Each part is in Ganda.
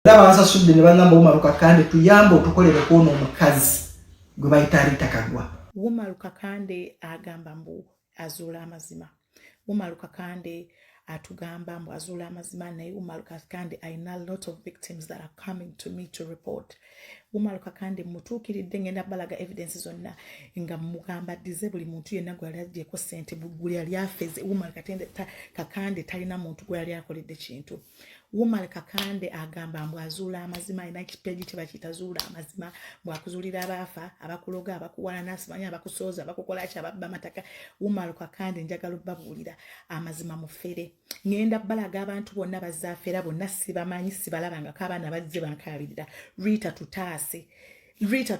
N'abansa sudde ne bangamba Umar Kakande tuyambe otukolere kono omukazi gwe bayita RITAH KAGWA. Umar Kakande agamba mbu azula amazima. Umar Kakande atugamba mbu azula amazima naye Umar Kakande ayina a lot of victims that are coming to me to report. Umar Kakande mutuukiridde ngenda balaga evidence zonna nga mugamba dize buli muntu yenna gwe yali agyeko ssente buli yali afeze. Umar Kakande talina muntu gwe yali akoledde kintu. Umar Kakande agamba mbu azula amazima ayina ekipeegi kye bakiyita zula amazima bw'akuzulira abaafa abakuloga abakuwala n'asimanyi abakusooza abakukola ki ababba amataka. Umar Kakande njagala obbabuulira amazima mufere. Ngenda balaga abantu bonna bazaafera bonna sibamanyi sibalabangako abaana bazze bankaabirira. RITAH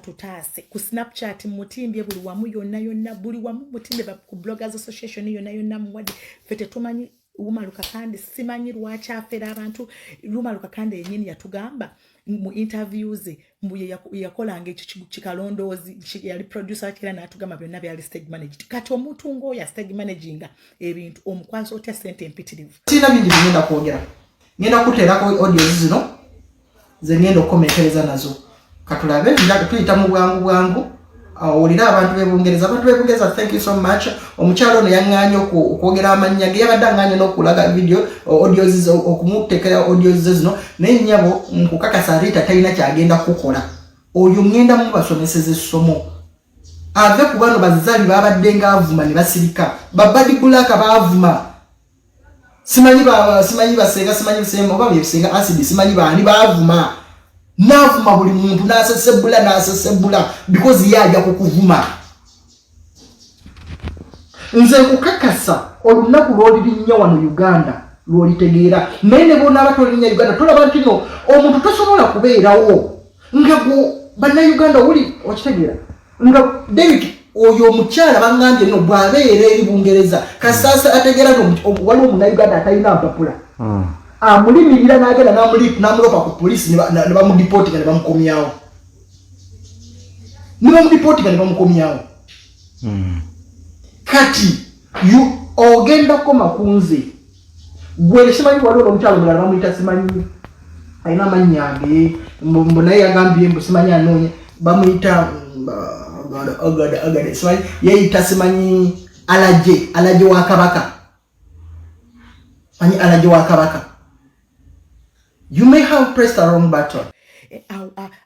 tutaase ku Snapchat mutimbye buli wamu yonna buli wamu mutimbye ku Bloggers Association yonna muwadde fete tumanyi Umar Kakande simanyi lwaki afera abantu. Umar Kakande yennyini yatugamba mu interviews mbu yakolanga ekyo kikalondoozi yali producer kera n'atugamba byonna byali stage managed. Kati omuntu ng'oyo stage managinga ebintu omukwaso otya ssente empitirivu. Sina bingi ngenda kwogera. Ngenda kuteerako audio zino ze ngenda okukomentereza nazo. Katulabe nga tuyita mu bwangu olina abantu b'Ebungereza thank you so much. Omukyalo ono yaŋŋaanye okwogera amannya ge yabadde aŋŋaanye n'okulaga video audios okumuteekera audios zino naye nnyabo nkukakasa RITAH talina kyagenda kukola. Oyo ngenda mubasomeseza essomo ave ku bano bazaali babadde ng'avuma ne basirika babadi bulaka baavuma simanyi basenga simanyi bisemba oba byebisenga acid simanyi baani baavuma n'avuma buli muntu n'asesebula because yajja kukuvuma. Nze nkukakasa olunaku lw'olirinnya wano Uganda lw'olitegeera naye ne bonna abatolirinnya Uganda tolaba nti no omuntu tosobola kubeerawo nga bannayuganda wuli okitegeera nga David oyo omukyala bangambye no bw'abeera eri Bungereza kasasa ategeera waliwo omunnayuganda atalina mpapula amulimirira n'agenda n'amulopa ku poliisi ne bamudipotinga ne bamukomyawo kati ogenda koma kunze gwe simanyi waliwo omukyalo mulala bamuyita simanyi ayina amannya ge mbu naye yagambye mbu simanyi anoonya bamuyita agade simanyi yeeyita simanyi alaje wa kabaka manyi alaje wa kabaka. You may have pressed the wrong button.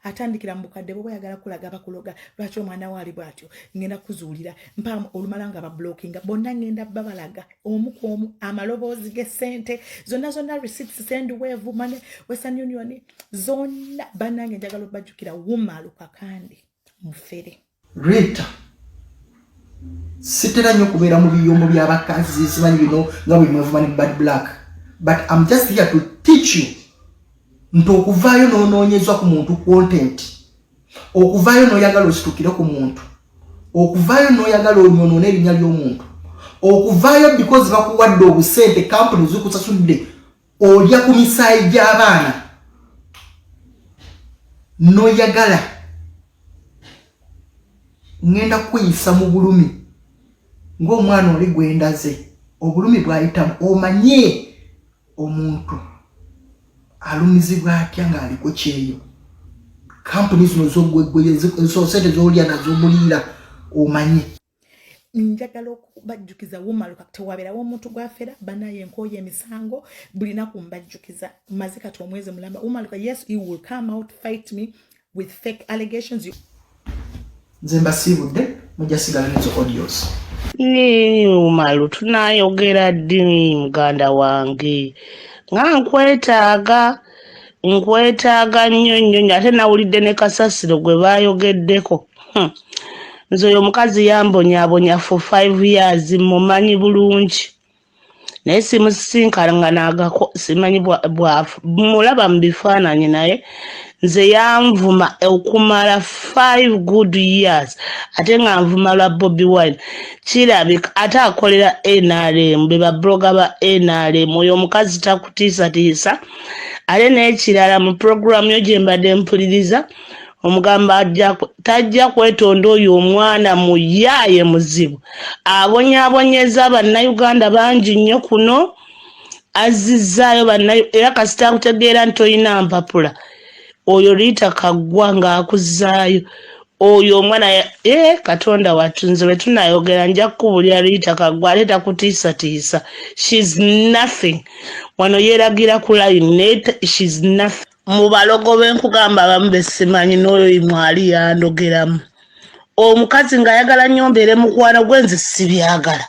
Atandikira mukadde bwo yagala kulaga bakuloga lwaki omwana wali bwatyo ngenda kuzuulira mpam olumala nga bablockinga bonna ngenda babalaga omu ku omu amaloboozi g'essente zonna receipts send wave money Western Union zonna bannange njagala obajjukira Umar Kakande mufere. RITAH sitera nnyo kubeera mu biyombo by'abakazi simanyi bino nga buli mwevuma ne bad black but I'm just here to teach you nti okuvaayo n'onoonyezwa ku muntu content, okuvaayo n'oyagala ositukire ku muntu, okuvaayo n'oyagala onyonoona erinnya ly'omuntu, okuvaayo because bakuwadde obusente kampuni zikusasudde olya ku misaayi gy'abaana n'oyagala ngenda kweyisa mu bulumi ng'omwana oli gwendaze obulumi bw'ayitamu omanye omuntu alumizibwa atya ng'aliko kyeyo kampuni zino z'osente z'olya nazo muliira omanye. Njagala okubajjukiza Umar tewabeerawo omuntu gwafera banaye enkooye emisango bulina kumbajjukiza maze kati omwezi mulamba Umar yes he will come out fight me with fake allegations. Nze mbasiibudde mujja sigala nezo audios. Umar tunayogera ddi muganda wange nga nkwetaaga nnyo ate nawulidde ne kasasiro gwe baayogeddeko. Nze oyo omukazi yambonyaabonya for 5 years mumanyi bulungi naye simusisinkanagako simanyi mulaba mu bifaananyi naye nze yanvuma okumala 5 good years ate nga nvuma lwa Bobi Wine kirabika ate akolera NRM be babloga ba NRM oyo omukazi takutiisatiisa ate n'ekirala mu programu yo gye mbadde mpuliriza omugamba tajja kwetonda oyo omwana muyaaye muzibu abonyaabonyeza bannayuganda bangi nnyo kuno azizzaayo bannayo era kasita kutegeera nti olina mpapula oyo RITAH KAGWA ng'akuzaayo oyo omwana Katonda watunze bwe tunayogera nja kukubulira RITAH KAGWA ate takutiisatiisa. She's nothing. Wano yeeragira ku line she's nothing. Mu balogo b'enkugamba abamu be simanyi n'oyo mwali yandogeramu. Omukazi ng'ayagala nnyo mbeere mukwano gwe nze sibyagala.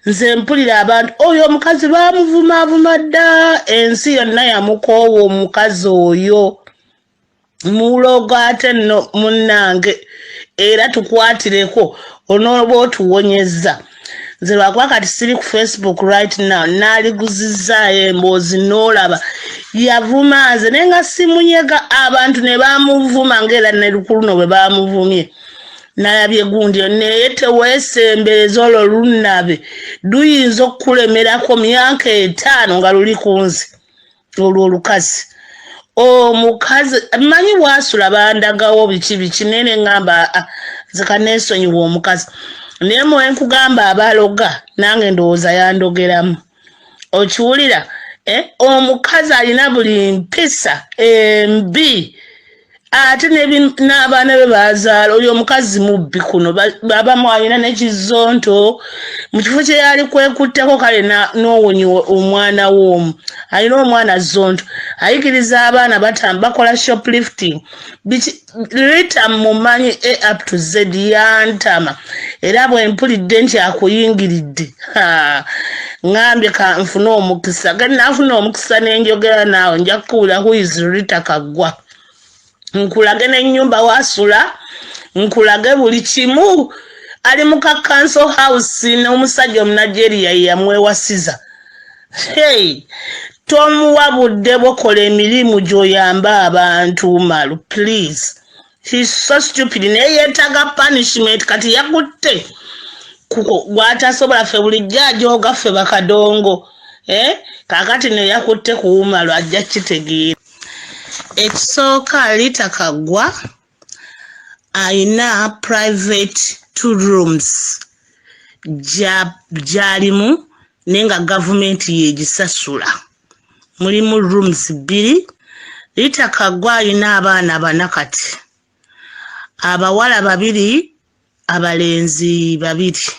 Nze mpulira abantu oyo omukazi baamuvumaavuma dda ensi yonna yamukoowa omukazi oyo. Mulogo ate nno munnange era tukwatireko onooba otuwonyezza. Nze lwakuba kati siri ku Facebook right now naaliguzizaayo emboozi n'olaba yavuma nze naye nga simunyega abantu ne baamuvuma ng'era ne lukuluno bwe baamuvumye. Nalabye gundi naye teweesembereza olwo lunnabe luyinza okukulemerako myaka 5 nga luli ku nzi olwo olukazi. Omukazi manyi bwasula bandagawo biki nene ngamba zikaneesonyiwa omukazi naye mwe nkugamba abaloga nange ndowooza yandogeramu okiwulira omukazi alina buli mpisa embi ate n'abaana be bazaala oyo omukazi mubbi kuno babamu alina n'ekizonto mu kifo kye yali kwekutteko kale n'owonya omwana w'omu alina omwana zonto ayigiriza abaana bakola shoplifting RITAH mumanyi up to Z yantama era bwe mpulidde nti akuyingiridde ngambye kanfune omukisa gadi naafuna omukisa n'enjogera naawe nja kukuwulira who is RITAH KAGWA nkulage n'ennyumba wasula nkulage buli kimu ali mu ka council house n'omusajja omunageria yamwewasiza tomuwa budde bwokola emirimu gy'oyamba abantu malu please he's so stupid naye yeetaga punishment kati yakutte gwatasobola ffe bulijjo ajooga ffe bakadongo kakati ne yakutte kuwumalu ajja kitegeera. Ekisooka RITAH KAGWA ayina private 2 rooms gyalimu naye nga gavumenti yegisasula mulimu rooms 2. RITAH KAGWA ayina abaana 4 kati abawala 2 abalenzi 2.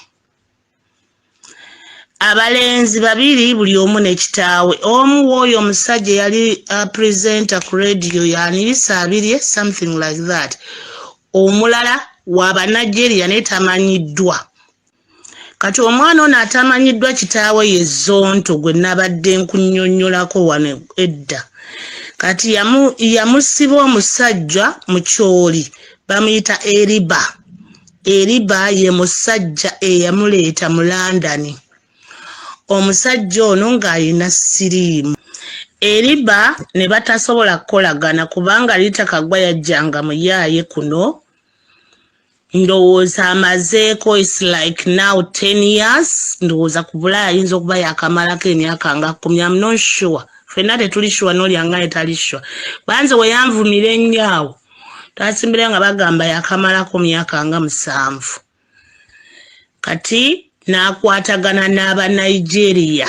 Abalenzi 2 buli omu n'ekitaawe omu w'oyo omusajja yali presenter ku radio yanirisa 2 something like that omulala w'Abanigeria naye tamanyiddwa kati omwana ono atamanyiddwa kitaawe ye zonto gwe nabadde nkunnyonnyolako wano edda kati yamusiba omusajja mu kyoli bamuyita Eriba ye musajja eyamuleeta mu London. Omusajja ono ng'alina siriimu Eriba ne batasobola kukolagana kubanga RITAH KAGWA yajjanga mu yaaye kuno ndowooza amazeeko is like now 10 years ndowooza ku Bulaaya ayinza okuba yakamalako emyaka nga 10. I'm not sure ffenna tetuli sure n'olyanga etali sure banze we yanvumira ennyo twasimbire nga bagamba yakamalako myaka nga 7 kati n'akwatagana n'Abanigeria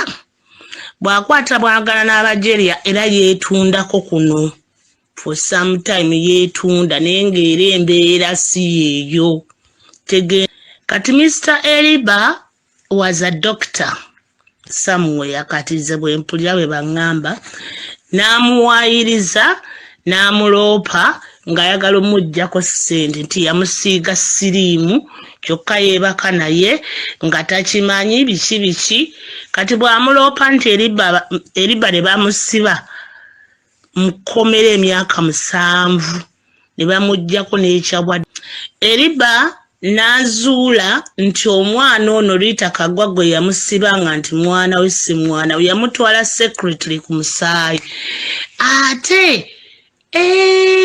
bw'akwatagana n'Abanigeria era yeetundako kuno for some time yeetunda naye ng'era embeera si yeeyo kati Mr. Eriba was a doctor somewhere kati ze bwe mpulira bwe baŋŋamba n'amuwaayiriza n'amuloopa ng'ayagala omuggyako ssente nti yamusiiga siriimu kyokka yeebaka naye nga takimanyi biki kati bw'amuloopa nti Eriba ne bamusiba mukomera emyaka 7 ne bamuggyako n'ekyabwa Eriba n'azuula nti omwana ono RITAH KAGWA gwe yamusibanga nti mwana we si mwana we yamutwala secretary ku musaayi ate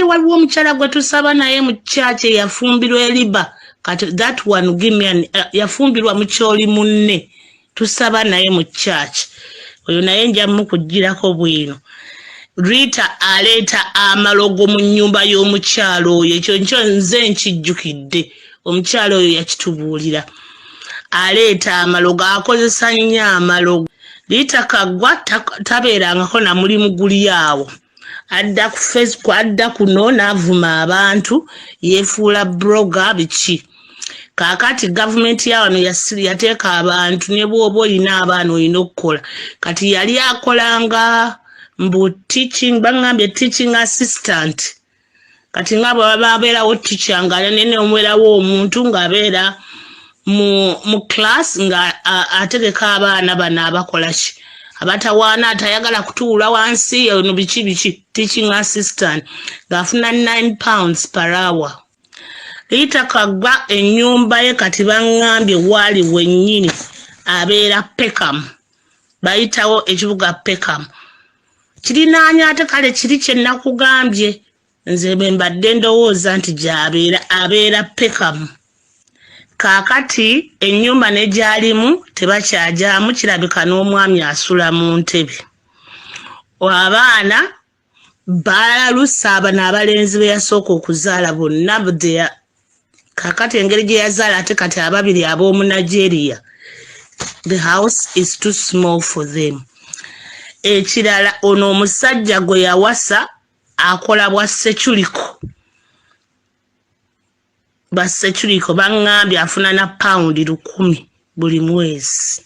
waliwo omukyala gwe tusaba naye mu church yafumbirwa Eriba kati that one give me yafumbirwa mu kyoli munne tusaba naye mu church oyo naye nja mukugirako bwino RITAH aleeta amalogo mu nnyumba y'omukyalo oyo ekyo nze nkijjukidde omukyalo oyo yakitubuulira aleeta amalogo akozesa nnyo amalogo RITAH KAGWA tabeerangako na mulimu guli awo adda ku Facebook adda kuno n'avuma abantu yeefuula blogger biki kaakati gavumenti ya wano yateeka abantu ne bw'oba olina abaana olina okukola kati yali akolanga mbu teaching bangambye teaching assistant kati nga babeerawo teacher nga nene omwerawo omuntu ng'abeera mu class nga ategeka abaana bano abakola ki abatawaana atayagala kutuula wansi no biki teaching assistant ng'afuna £9 per hour. RITAH KAGWA ennyumba ye kati bangambye waali wennyini abeera Peckham bayitawo ekibuga Peckham kirinaanya ate kale kiri kye nakugambye nze bwe mbadde ndowooza nti gy'abeera abeera Peckham kaakati ennyumba ne gy'alimu tebakyajaamu kirabika n'omwami asula mu ntebe abaana baalaluse abano abalenzi be yasooka okuzaala bonna kaakati engeri gye yazaala ate kati ababiri ab'omu Nigeria the house is too small for them. Ekirala ono omusajja gwe yawasa akola bwa security bangambye afuna na pound 1,000 buli mwezi.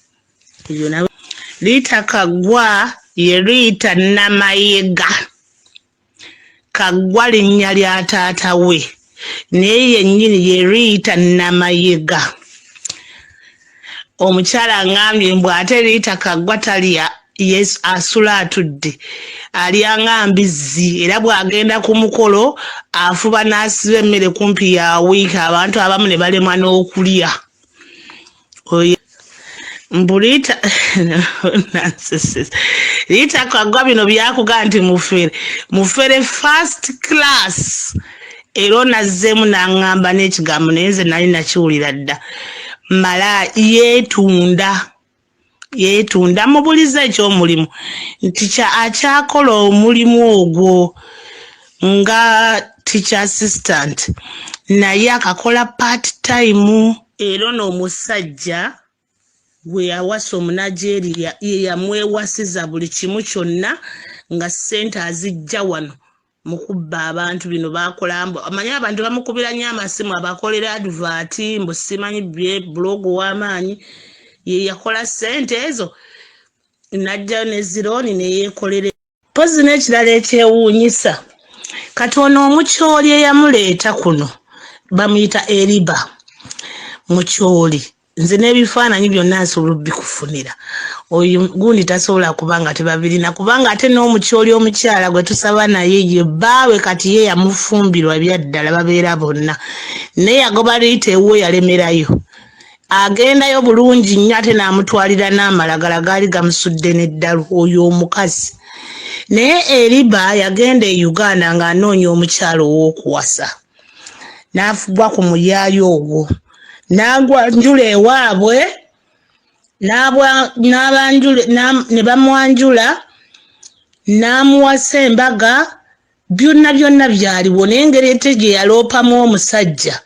RITAH KAGWA ye Rita Namayega Kagwa linnya lya taata we naye yennyini ye Rita Namayega. Omukyala ngambye mbw ate RITAH KAGWA talya yes asula atudde alyanga mbizzi era bw'agenda ku mukolo afuba n'asiba emmere kumpi ya wiiki abantu abamu ne balemwa n'okulya RITAH KAGWA bino byakugaa nti mufere first class era nazzeemu n'aŋŋamba n'ekigambo naye nze nali nakiwulira dda mala yeetunda mubuliza ekyomulimu nti akyakola omulimu ogwo nga teacher assistant naye akakola part time era n'omusajja gwe yawasa omunageria ye yamwewasiza buli kimu kyonna nga ssente azijja wano mu kubba abantu bino bakola amanyi abantu bamukubira nnyo amasimu abakolera advert mbu simanyi blog w'amaanyi ye yakola ssente ezo najja ne zironi ne yeekolere pozi n'ekirala ekyewuunyisa kati ono omukyoli eyamuleeta kuno bamuyita Eriba mukyoli nze n'ebifaananyi byonna nsobola bikufunira oyo gundi tasobola kubanga tebabirina kubanga ate n'omukyoli omukyala gwe tusaba naye ye bbaawe kati ye yamufumbirwa ebyaddala babeera bonna naye yagoba RITAH ewo yalemerayo agendayo bulungi nnyo ate n'amutwalira n'amalagala gaali gamusudde n'eddalu oyo omukazi naye Eriba yagenda e Uganda ng'anoonya omukyalo ow'okuwasa n'afugwa ku muyaayo ogwo n'agwanjula ewaabwe ne bamwanjula n'amuwasa embaga byonna byaliwo naye engeri ete gye yaloopamu omusajja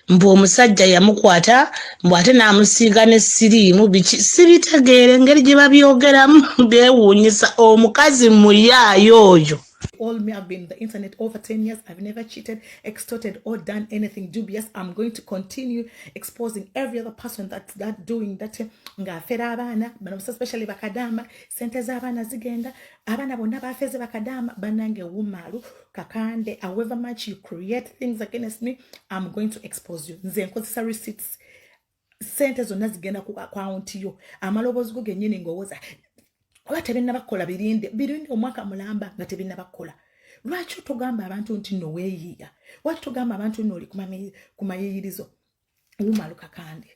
mbu omusajja yamukwata mbu ate n'amusiiga n'essiriimu biki sibitegeere engeri gye babyogeramu beewuunyisa omukazi muyaayo oyo. All me, I've been on the internet over 10 years. I've never cheated, extorted, or done anything dubious. I'm going to continue exposing every other person that's doing that. Ngafera abana, especially bakadama, sente z'abana zigenda, abana bonna bafeze bakadama, banange wumalu, kakande, however much you create things against me, I'm going to expose you. Nze nkozesa receipts, sente zonna zigenda ku account yo. Amalobozi go gennyini ngowooza. Oba tebinnabakola birinde omwaka mulamba nga tebinnabakola. Lwaki tugamba abantu nti no weeyiya? Lwaki tugamba abantu noli ku mayiyirizo? Umalu kakande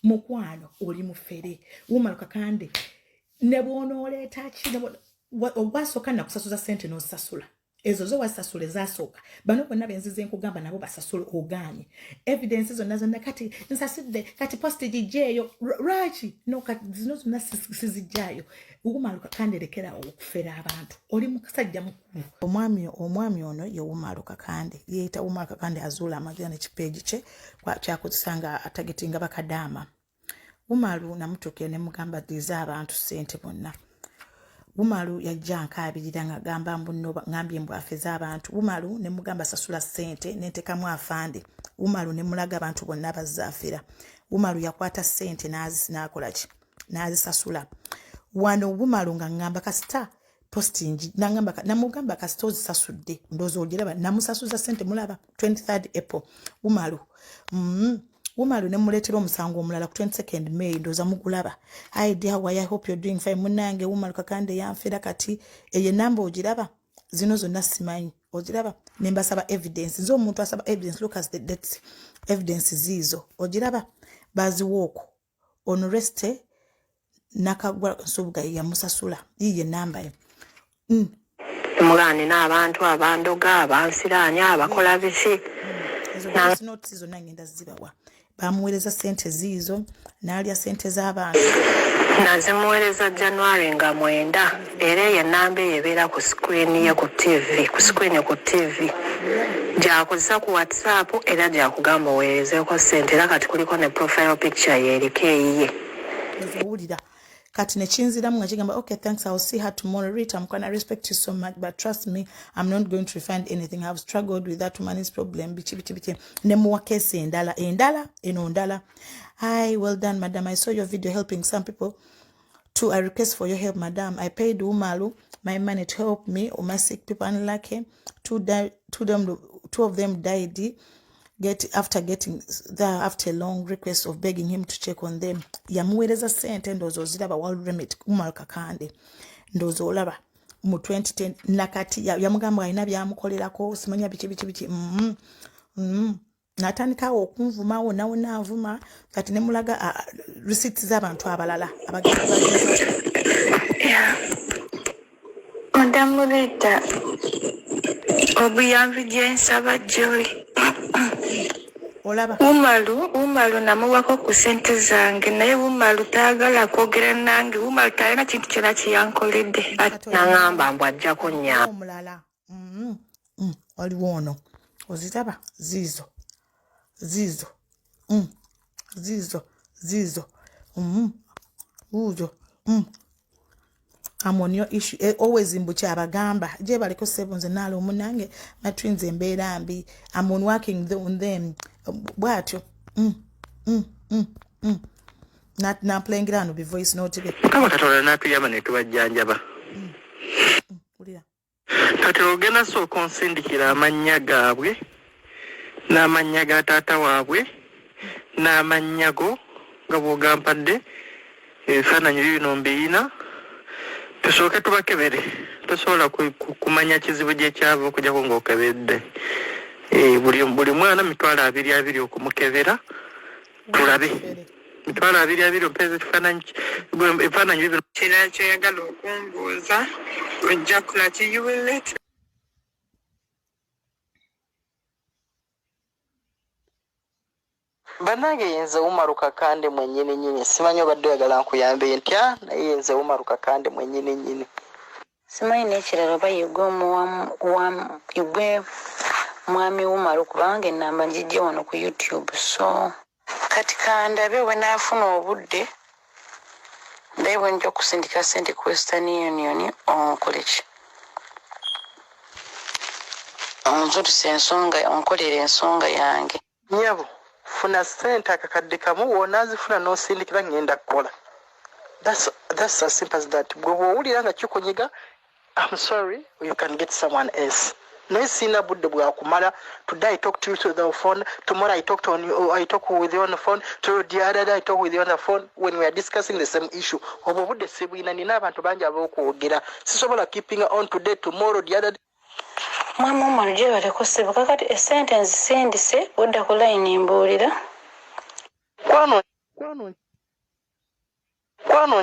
mukwano oli mufere. Umalu kakande ne bw'onooleeta ki ogwasooka nakusasuza ssente n'osasula. Ezo zo wasasule zasooka. Bano bonna benzize nkugamba nabo basasule ogaanye. Evidence zonna kati nsasidde kati postage gyeyo lwaki no kati zino zonna sizijjayo. Umalu kakande lekera okufera abantu. Oli musajja mukulu. Omwami ono ye Umalu kakande. Yeeta Umalu kakande azula amazina n'ekipeegi kye kyakozesanga atagetinga bakadama. Umalu namutuuke ne mugamba diza abantu ssente bonna. Umaru yajja nkaabirira ng'agamba mbu ngambye mbu afeze abantu. Umaru ne mugamba sasula ssente n'entekamu afande. Umaru ne mulaga abantu bonna bazaafira. Umaru yakwata ssente n'akola ki? N'azisasula. Wano Umaru nga ngamba kasita posting namugamba kasita ozisasudde ndowooza ogiraba namusasuza ssente mulaba 23rd April. Umaru ne muleetera omusango omulala ku 22nd May ndowooza mugulaba. Hi dear, how are you? I hope you're doing fine. Munnange Umaru Kakande yanfera kati eyo namba ogiraba zino zonna simanyi ogiraba ne mbasaba evidence nzo omuntu asaba evidence look as the dates evidence zizo ogiraba baziwooko onoreste nakagwa nsubuga yamusasula yiye namba ye Mugani n'abantu abandoga abansiranya abakola biki ezo notes zonna ngenda zibawa bamuweereza ssente ziizo n'alya ssente z'abantu nazimuweereza January nga 9 era ye namba ebeera ku screen ye ku TV gyakozesa ku WhatsApp era gyakugamba oweerezeeko ssente era kati kuliko ne profile picture yeriko eyiye ezowulira kati ne kinziramu nga kigamba okay thanks I'll see her tomorrow. Rita, I'm gonna respect you so much but trust me I'm not going to refund anything. I've struggled with that woman's problem bichi ne muwakesi endala. Hi, well done madam, I saw your video helping some people too. I request for your help madam. I paid Umaru my money to help me or my sick people unlucky. Two of them died after a long request of begging him to check on them. Yamuweereza ssente ndowooza oziraba World Remit Umaru Kakande ndowooza olaba mu 2010 nakati yamugamba alina byamukolerako simanya biki natandikawo okunvumawo nawe naavuma kati ne mulaga receipts z'abantu abalala Madam Rita obuyambi gyensaba Joy olaba Umaru namuwako ku ssente zange naye Umaru taagala kwogera nange. Umaru talina kintu kyonna kyeyankoledde naŋŋamba mbu ajjako nnya omulala waliwo ono oziraba ziizo uzo I'm on your issue always mbuki abagamba je baliko sevens nalo omunange matwins embeera mbi. I'm on working on them bwatyo not playing around with voice note be kama katola natuyamba ne tubajjanjaba ulira kati ogenda sooka onsindikira amannya gaabwe n'amannya ga taata waabwe n'amannya go nga bw'ogampadde ebifaananyi bino mbiyina tusooke tubakebere tosobola kumanya kizibu gye kyava okujjako ng'okebedde buli mwana mitwalo 2 okumukebera tulabe mitwalo 2 mpeza ebifaananyi bibino kirala kyoyagala okumbuuza ojja kula kiyuwelete Banange yenze Umaru Kakande mwennyini nyini simanyi obadde oyagala nkuyambe ntya naye yenze Umaru Kakande mwennyini nyini simanyi n'ekirala oba yugwe mwami Umaru kubanga ennamba njijja wano ku YouTube so kati kandabe we naafuna obudde ndaye bwe nja okusindika ssente ku Western Union onkole ki onzutuse ensonga onkolera ensonga yange nyabo funa ssente akakadde kamu wonaazifuna n'osindikira ngenda kukola. That's as simple as that. Bwe bw'owulira nga kikunyiga I'm sorry you can get someone else. Naye sina budde bwakumala. Today I talk to you through the phone. Tomorrow I talk with you on the phone. The other day I talk with you on the phone when we are discussing the same issue. Obwo budde sibwina nina abantu bangi ab'okwogera. Sisobola keeping on today tomorrow the other day. Mama Umaru gye baleko ssebo kakati essente nzisindise odda ku layini mbuulira kwano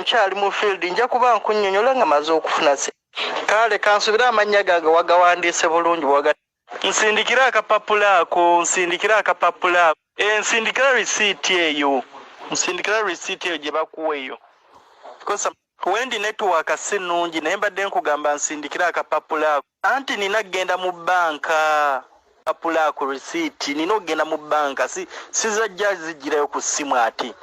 nkyali mu field nja kuba nkunnyonnyola nga maze okufuna se kale kansubira amannya gange wagawandiise bulungi nsindikira akapapula ako nsindikira receipt eyo gye bakuwa eyo wendi network sinungi naye mbadde nkugamba nsindikira akapapula ako anti nina genda mu banka kapapula ako receipt nina ogenda mu banka sizajja zijjirayo ku simu ati .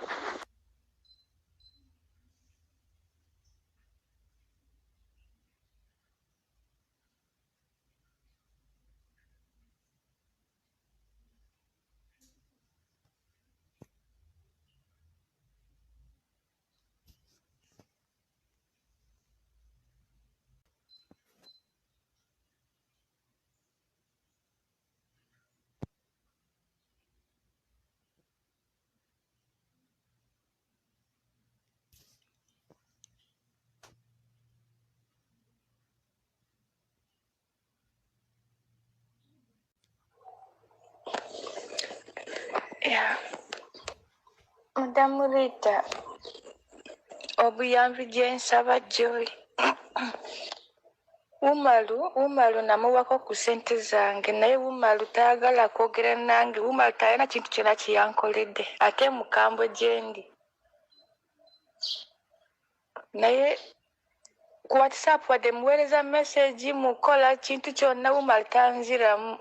Madamu Rita obuyambi gyensaba gy'oli Umaru namuwako ku ssente zange naye Umaru tayagala kwogera nange. Umaru talina kintu kyonna kyeyankoledde ate mukambwe gyendi. Naye ku WhatsApp wadde muweereza message mukola kintu kyonna Umaru tanziramu.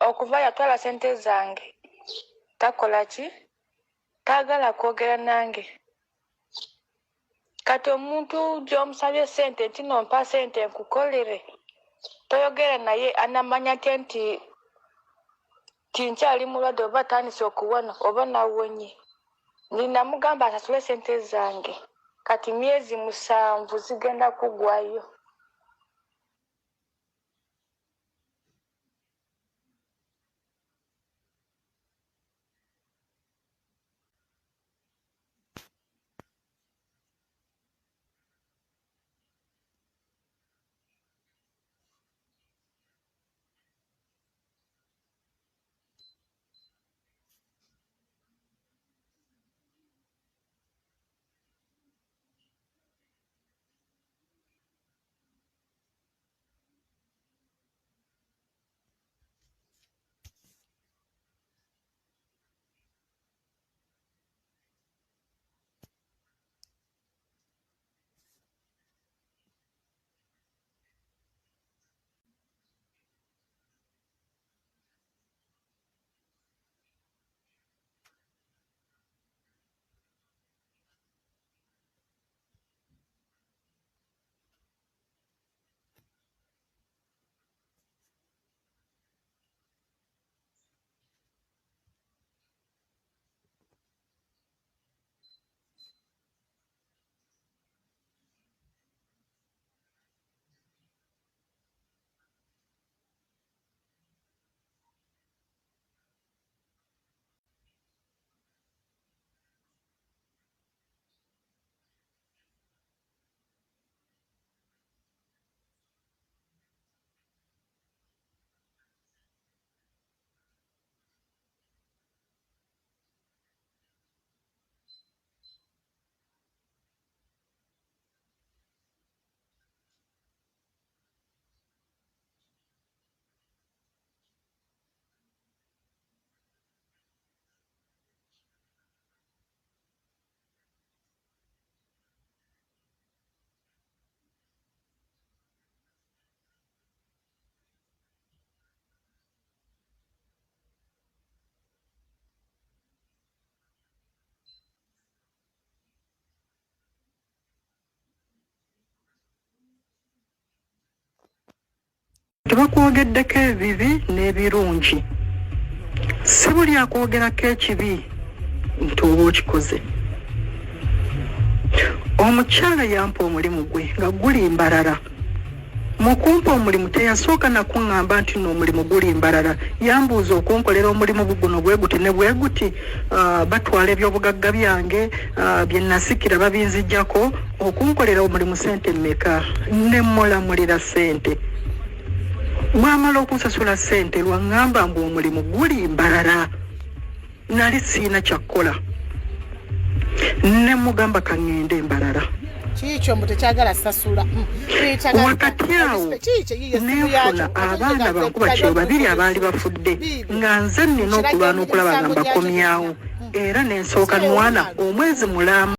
Okuva yatwala ssente zange takola ki? Tayagala kwogera nange. Kati omuntu gy'omusabye ssente nti nompa ssente nkukolere toyogera naye anamanya nti nkyali mulwadde oba atandise okuwona oba nawonye. Ninamugamba asasule ssente zange kati myezi 7 zigenda kugwayo. Tebakwogeddeko ebibi n'ebirungi. Si buli akwogerako ekibi nti oba okikoze. Omukyala yampa omulimu gwe nga guli mbalala. Mu kumpa omulimu teyasooka na kuŋŋamba nti n'omulimu guli mbalala. Yambuuza okunkolera omulimu guno bwe guti ne bwe guti batwala ebyobugagga byange bye nasikira babinzijjako okunkolera omulimu ssente mmeka ne mulamulira ssente. Mwamala okusasula ssente lwaŋŋamba mbu omulimu guli mbalala. Nali siina kyakkola. Ne mugamba kaŋŋende mbalala. Kikyo mbu tekyagala sasula. Wakati awo neefuna abaana bankuba kiro 2 abaali bafudde nga nze nnina okulwana okulaba nga mbakomyawo era ne nsooka nwana omwezi mulamba.